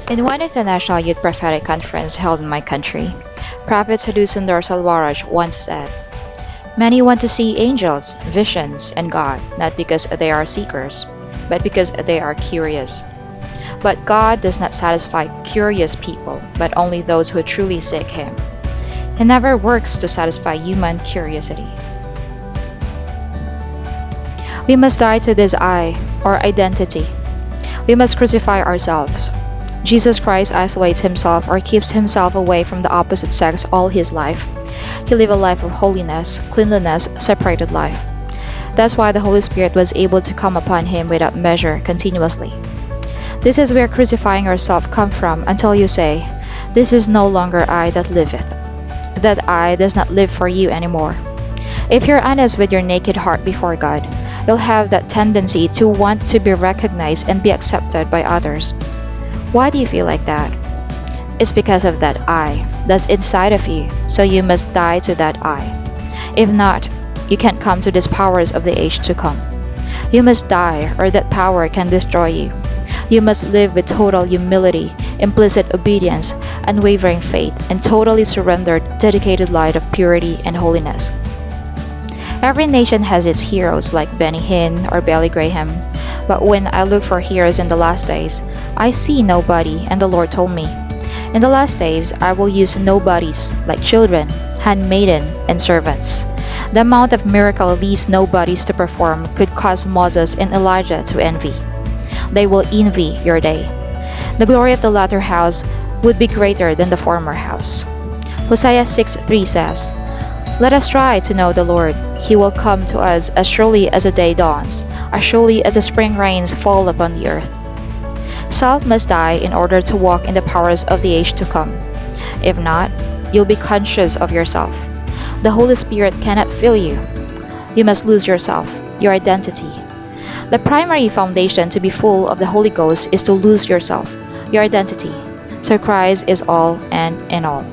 In one international youth prophetic conference held in my country, Prophet Sadhu Sundar Salwaraj once said, "Many want to see angels, visions, and God, not because they are seekers, but because they are curious. But God does not satisfy curious people, but only those who truly seek Him. He never works to satisfy human curiosity." We must die to this I, or identity. We must crucify ourselves. Jesus Christ isolates himself or keeps himself away from the opposite sex all his life. He lived a life of holiness, cleanliness, separated life. That's why the Holy Spirit was able to come upon him without measure continuously. This is where crucifying yourself come from until you say, "This is no longer I that liveth." That I does not live for you anymore. If you're honest with your naked heart before God, you'll have that tendency to want to be recognized and be accepted by others. Why do you feel like that? It's because of that I that's inside of you, so you must die to that I. If not, you can't come to these powers of the age to come. You must die, or that power can destroy you. You must live with total humility, implicit obedience, unwavering faith, and totally surrendered, dedicated light of purity and holiness. Every nation has its heroes like Benny Hinn or Billy Graham, but when I look for heroes in the last days, I see nobody, and the Lord told me, "In the last days I will use nobodies like children, handmaiden, and servants." The amount of miracle these nobodies to perform could cause Moses and Elijah to envy. They will envy your day. The glory of the latter house would be greater than the former house. Hosea 6:3 says, "Let us try to know the Lord. He will come to us as surely as the day dawns, as surely as the spring rains fall upon the earth." Self must die in order to walk in the powers of the age to come. If not, you'll be conscious of yourself. The Holy Spirit cannot fill you. You must lose yourself, your identity. The primary foundation to be full of the Holy Ghost is to lose yourself, your identity. So Christ is all and in all.